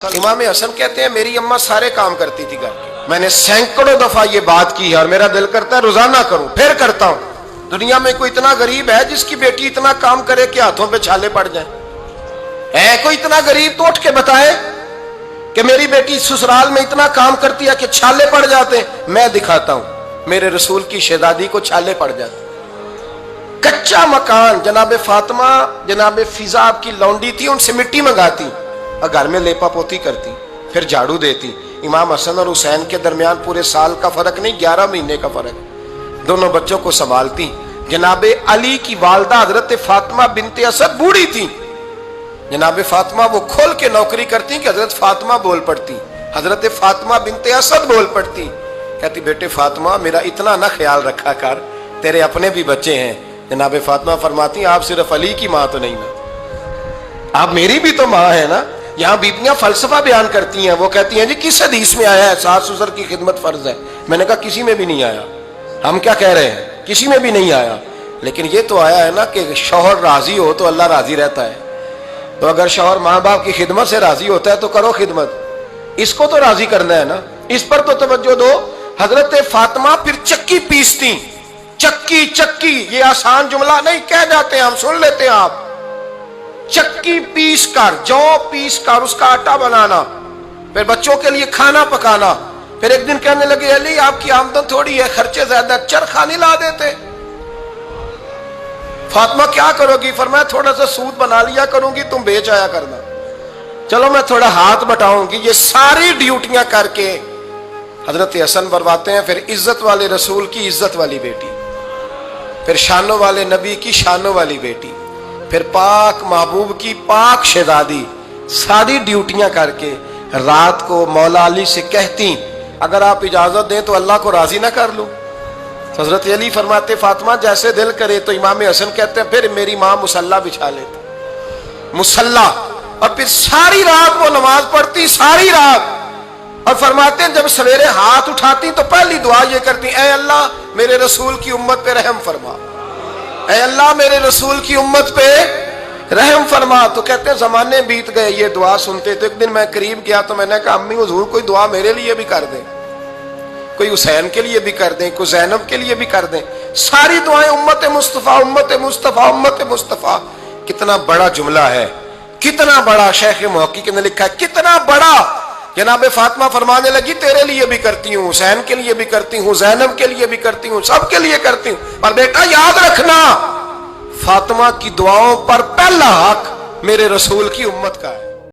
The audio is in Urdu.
امام حسن کہتے ہیں میری اماں سارے کام کرتی تھی گھر کے، میں نے سینکڑوں دفعہ یہ بات کی ہے اور میرا دل کرتا ہے روزانہ کروں، پھر کرتا ہوں۔ دنیا میں کوئی اتنا غریب ہے جس کی بیٹی اتنا کام کرے کہ ہاتھوں پہ چھالے پڑ جائیں؟ ہے کوئی اتنا غریب تو اٹھ کے بتائے کہ میری بیٹی سسرال میں اتنا کام کرتی ہے کہ چھالے پڑ جاتے ہیں؟ میں دکھاتا ہوں، میرے رسول کی شہزادی کو چھالے پڑ جاتے۔ کچا مکان، جناب فاطمہ جناب فضا آپ کی لونڈی تھی، ان سے مٹی منگاتی اور گھر میں لیپا پوتی کرتی، پھر جھاڑو دیتی۔ امام حسن اور حسین کے درمیان پورے سال کا فرق نہیں، 11 مہینے کا فرق، دونوں بچوں کو سنبھالتی۔ جناب علی کی والدہ حضرت فاطمہ بنت اسد بوڑھی تھی، جناب فاطمہ وہ کھول کے نوکری کرتی کہ حضرت فاطمہ بول پڑتی، حضرت فاطمہ بنت اسد بول پڑتی، کہتی بیٹے فاطمہ میرا اتنا نہ خیال رکھا کر، تیرے اپنے بھی بچے ہیں۔ جناب فاطمہ فرماتی آپ صرف علی کی ماں تو نہیں نا، آپ میری بھی تو ماں ہے نا۔ یہاں بیبیاں فلسفہ بیان کرتی ہیں، وہ کہتی ہیں جی کس حدیث میں آیا ہے ساس سسر کی خدمت فرض ہے؟ میں نے کہا کسی میں بھی نہیں آیا۔ ہم کیا کہہ رہے ہیں؟ کسی میں بھی نہیں آیا، لیکن یہ تو آیا ہے نا کہ شوہر راضی ہو تو اللہ راضی رہتا ہے۔ تو اگر شوہر ماں باپ کی خدمت سے راضی ہوتا ہے تو کرو خدمت، اس کو تو راضی کرنا ہے نا، اس پر تو توجہ دو۔ حضرت فاطمہ پھر چکی پیستی، چکی چکی، یہ آسان جملہ نہیں، کہہ جاتے ہیں ہم، سن لیتے ہیں آپ۔ چکی پیس کر، جو پیس کر اس کا آٹا بنانا، پھر بچوں کے لیے کھانا پکانا۔ پھر ایک دن کہنے لگے علی آپ کی آمدن تھوڑی ہے، خرچے زیادہ، چرخا نہیں لا دیتے؟ فاطمہ کیا کرو گی؟ فرمایا تھوڑا سا سود بنا لیا کروں گی، تم بیچ آیا کرنا۔ چلو میں تھوڑا ہاتھ بٹاؤں گی۔ یہ ساری ڈیوٹیاں کر کے حضرت حسن برواتے ہیں، پھر عزت والے رسول کی عزت والی بیٹی، پھر شانوں والے نبی کی شانوں والی بیٹی، پھر پاک محبوب کی پاک شہزادی، ساری ڈیوٹیاں کر کے رات کو مولا علی سے کہتی اگر آپ اجازت دیں تو اللہ کو راضی نہ کر لوں؟ حضرت علی فرماتے فاطمہ جیسے دل کرے۔ تو امام حسن کہتے ہیں پھر میری ماں مصلی بچھا لیتی، مصلی، اور پھر ساری رات وہ نماز پڑھتی، ساری رات، اور فرماتے ہیں جب سویرے ہاتھ اٹھاتی تو پہلی دعا یہ کرتی اے اللہ میرے رسول کی امت پہ رحم فرما، اے اللہ میرے رسول کی امت پہ رحم فرما۔ تو کہتے ہیں زمانے بیت گئے یہ دعا سنتے۔ تو ایک دن میں قریب گیا تو میں نے کہا امی حضور کوئی دعا میرے لیے بھی کر دیں، کوئی حسین کے لیے بھی کر دیں، کوئی زینب کے لیے بھی کر دیں۔ ساری دعائیں امت مصطفیٰ امت مصطفیٰ امت مصطفیٰ۔ کتنا بڑا جملہ ہے، کتنا بڑا، شیخ محقق نے لکھا ہے کتنا بڑا۔ جناب فاطمہ فرمانے لگی تیرے لیے بھی کرتی ہوں، حسین کے لیے بھی کرتی ہوں، زینب کے لیے بھی کرتی ہوں، سب کے لیے کرتی ہوں، پر بیٹا یاد رکھنا فاطمہ کی دعاؤں پر پہلا حق میرے رسول کی امت کا ہے۔